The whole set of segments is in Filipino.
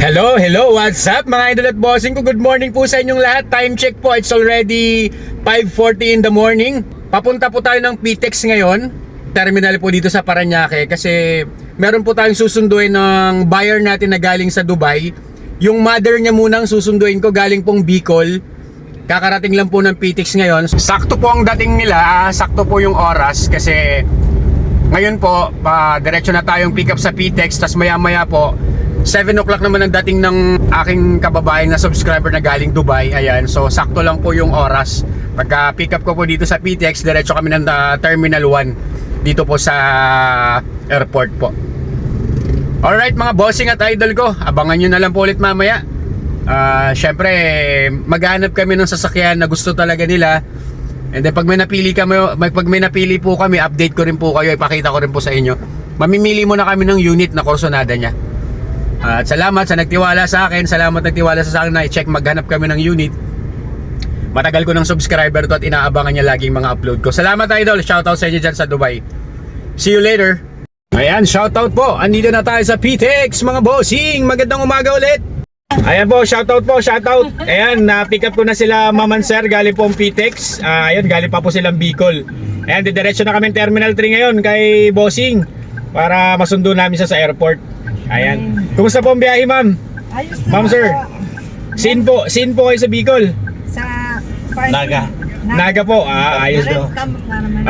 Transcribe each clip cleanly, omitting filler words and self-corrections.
Hello, what's up mga idol at bossing ko? Good morning po sa inyong lahat. Time check po, it's already 5:40 in the morning. Papunta po tayo ng PTEX ngayon. Terminal po dito sa Parañaque kasi meron po tayong susunduin ng buyer natin na galing sa Dubai. Yung mother niya munang susunduin ko, galing pong Bicol. Kakarating lang po ng PTEX ngayon. Sakto po ang dating nila, sakto po yung oras kasi ngayon po, diretso na tayong pick up sa PTEX. Tas maya maya po 7 o'clock naman ang dating ng aking kababayan na subscriber na galing Dubai. Ayan, so sakto lang po yung oras. Pagka pick up ko po dito sa PTEX, diretso kami ng Terminal 1 dito po sa airport po. Alright mga bossing at idol ko, abangan nyo na lang po ulit mamaya. Syempre maghanap kami ng sasakyan na gusto talaga nila. And then pag may napili po kami, update ko rin po kayo, ipakita ko rin po sa inyo. Mamimili muna kami ng unit na Corsonada niya. At salamat sa nagtiwala sa akin. Salamat nagtiwala sa akin na i-check maghanap kami ng unit. Matagal ko ng subscriber to at inaabangan niya laging mga upload ko. Salamat idol, shoutout sa inyo dyan sa Dubai. See you later. Ayan, shoutout po. Andito na tayo sa PTEX mga bossing. Magandang umaga ulit. Ayan po, shoutout po, shoutout. Ayan, na-pick up ko na sila Ma'am and Sir, galing po ang PTEX. Ayan, galing pa po silang Bicol. Ayan, diretso na kami Terminal 3 ngayon kay bossing para masundo namin siya sa airport. Ayan. Kumusta po ang biyahe, ma'am? Ayos na. Ma'am, sir. Saan po kayo sa Bicol? Sa Naga. Naga po. Ayos po.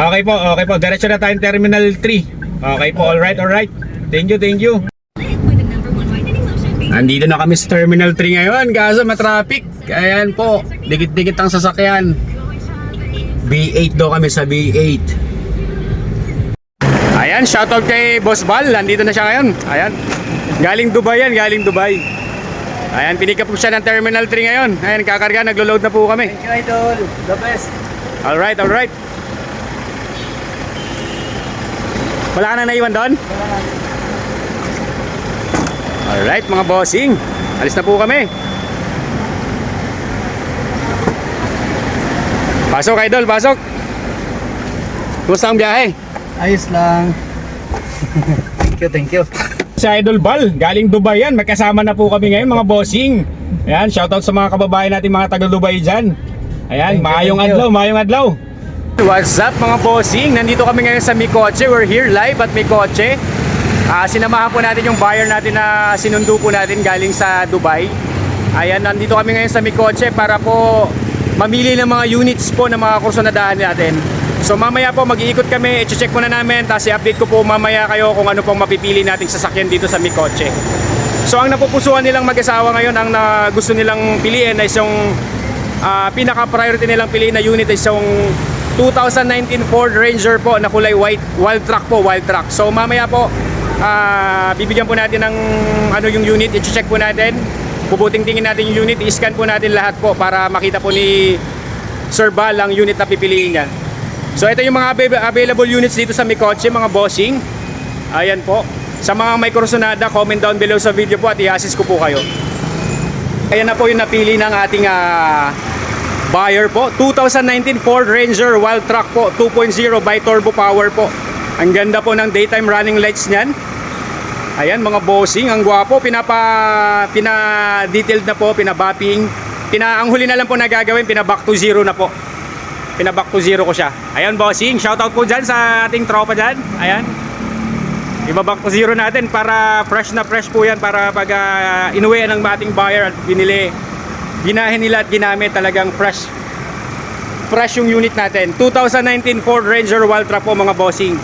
Okay po. Diretso na tayong Terminal 3. Okay po, alright. Thank you. Andito na kami sa Terminal 3 ngayon, kaso matraffic. Ayan po, dikit-dikit ang sasakyan. B8 daw kami sa B8. Ayan, shoutout kay Boss Bal. Andito na siya ngayon. Ayan. Galing Dubai yan, galing Dubai. Ayan, pinika po siya ng Terminal 3 ngayon. Ayan, kakarga, naglo-load na po kami. Thank you, idol. The best. Alright. Wala ka na naiwan doon? Alright mga bossing, alis na po kami. Pasok idol, pasok. Kumusta ang biyahe? Ayos lang. Thank you. Si Idol Bal, galing Dubai yan. Magkasama na po kami ngayon mga bossing. Ayan, shoutout sa mga kababayan natin mga taga Dubai dyan. Ayan, maayong adlaw. What's up mga bossing? Nandito kami ngayon sa Micoche. We're here live at Micoche. Sinamahan po natin yung buyer natin na sinundo po natin galing sa Dubai. Ayan, nandito kami ngayon sa Micoche para po mamili ng mga units po ng mga kursonadahan natin. So mamaya po mag-iikot kami, i-check muna namin, tapos i-update ko po mamaya kayo kung ano pong mapipili nating sasakyan dito sa Micoche. So ang napupusuan nilang mag-asawa ngayon, ang gusto nilang piliin ay yung pinaka-priority nilang piliin na unit ay yung 2019 Ford Ranger po na kulay white, wild truck. So mamaya po bibigyan po natin ng ano yung unit, i-check po natin, puputing tingin natin yung unit, i-scan po natin lahat po para makita po ni Sir Bal ang unit na pipiliin niya. So ito yung mga available units dito sa Micoche mga bossing. Ayan po. Sa mga may Corsonada, comment down below sa video po at i-assist ko po kayo. Ayan na po yung napili ng ating buyer po. 2019 Ford Ranger Wild Truck po, 2.0 by turbo power po. Ang ganda po ng daytime running lights niyan. Ayan mga bossing, ang gwapo. Pina-detailed na po, pina-bapping. Ang huli na lang po na gagawin, pina-back to zero na po. Pina-back to zero ko siya. Ayan bossing, shoutout po dyan sa ating tropa dyan. Ayan. Iba-back to zero natin para fresh na fresh po yan. Para pag inuwi ng ating buyer at ginahin nila at ginamit, talagang fresh yung unit natin. 2019 Ford Ranger Wild Truck po mga bossing.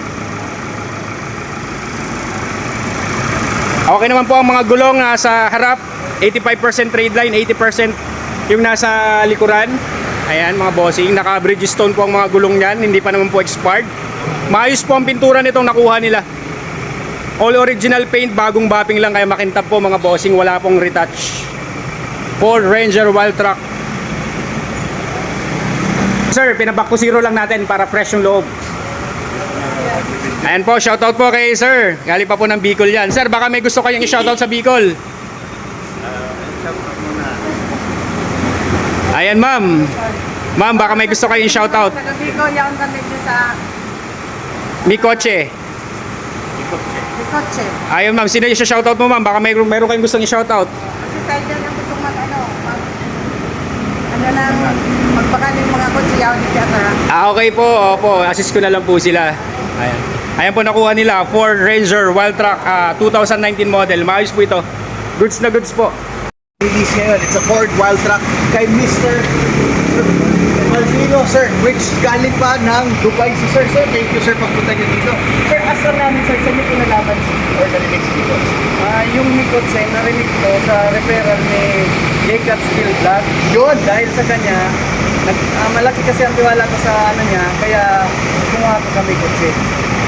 Okay naman po ang mga gulong nasa harap, 85% trade line, 80% yung nasa likuran. Ayan mga bossing, naka Bridgestone po ang mga gulong niyan, hindi pa naman po expired. Maayos po ang pintura nitong nakuha nila. All original paint, bagong bapping lang, kaya makintab po mga bossing, wala pong retouch. Ford Ranger Wild Truck. Sir, pinaback to zero lang natin para fresh yung loob. Ayan po, shoutout po kay Sir. Galing pa po ng Bicol yan. Sir, baka may gusto kayong i-shoutout sa Bicol. Ayan ma'am. Ma'am, baka may gusto kayong i-shoutout. Taga Bicol, yaon kami dito sa Micoche. kotse. Ayun ma'am, sino yung shoutout mo ma'am? Baka meron kayong gustong i-shoutout. Kasi tayo dyan ang gusto magpakanin yung mga kotse, yaw dito ata. Okay po, opo. Assist ko na lang po sila. Ayan. Ayan po nakuha nila, Ford Ranger Wild Track 2019 model. Maayos po ito. Goods na goods po. Release ngayon, it's a Ford Wild Track kay Mr. Malvino, sir, which galing pa ng Dubai si sir. Sir, thank you sir, pagpunta niyo dito. Sir, asal namin sir, saan niyo po nalaman or narinig dito? Yung Mikot Sen, narinig ko sa referral ni Jacob Skill Vlog. Yun! Dahil sa kanya, malaki kasi ang tiwala ko sa ano niya, kaya kumuha ko sa Mikot Sen.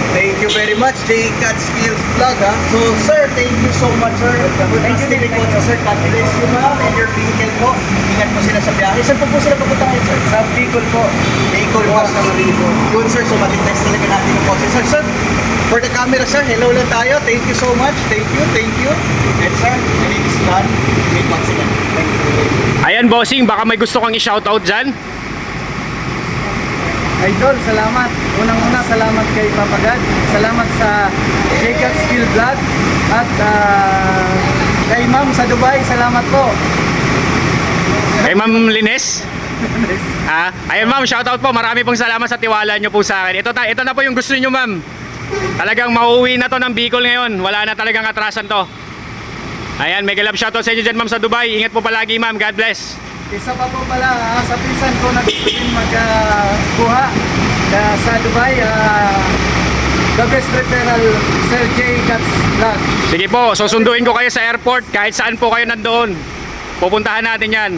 Thank you very much, J-Cat Skills Vlog, ha? So, sir, thank you so much, sir. Thank you, Thank you, sir. God bless you, ma'am, and your vehicle po. Ingat po sila sa biyahe. Saan po sila papunta ngayon, sir? Sa Bicol po. Bicol po. Yun, sir. So, matitest talaga natin yung boses. Sir, sir, for the camera, sir, hello lang tayo. Thank you so much. Thank you. And, sir, my name is Don. Wait once again. Thank you. Ayan bossing, baka may gusto kang i-shoutout dyan. Idol, salamat. Unang-una, salamat kay Papa God. Salamat sa Jacob Skill Vlog. At kay Ma'am sa Dubai, salamat po. Kay Ma'am Lines. Ayun ma'am, shoutout po. Marami pong salamat sa tiwala nyo po sa akin. Ito na po yung gusto niyo ma'am. Talagang mauuwi na to ng Bicol ngayon. Wala na talagang atrasan to. Ayan, mega love shoutout sa inyo dyan ma'am sa Dubai. Ingat po palagi ma'am. God bless. Isa pa po pala, sa pinsan ko na gusto din magkuha sa Dubai, the best referral, Sir J. Cats Vlog. Sige po, susunduin ko kayo sa airport. Kahit saan po kayo nandoon. Pupuntahan natin yan.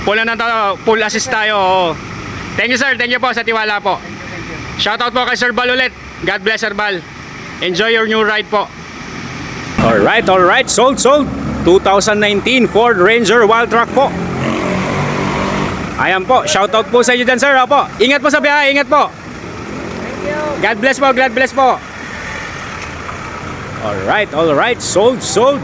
Full assist tayo. Oo. Thank you sir, thank you po sa tiwala po. Shoutout po kay Sir Bal ulit. God bless Sir Bal. Enjoy your new ride po. Alright, sold. 2019 Ford Ranger Wild Track po. Ayan po, shoutout po sa inyo dyan sir. Opo. Ingat po sa biyahe, ingat po. God bless po. Alright, sold.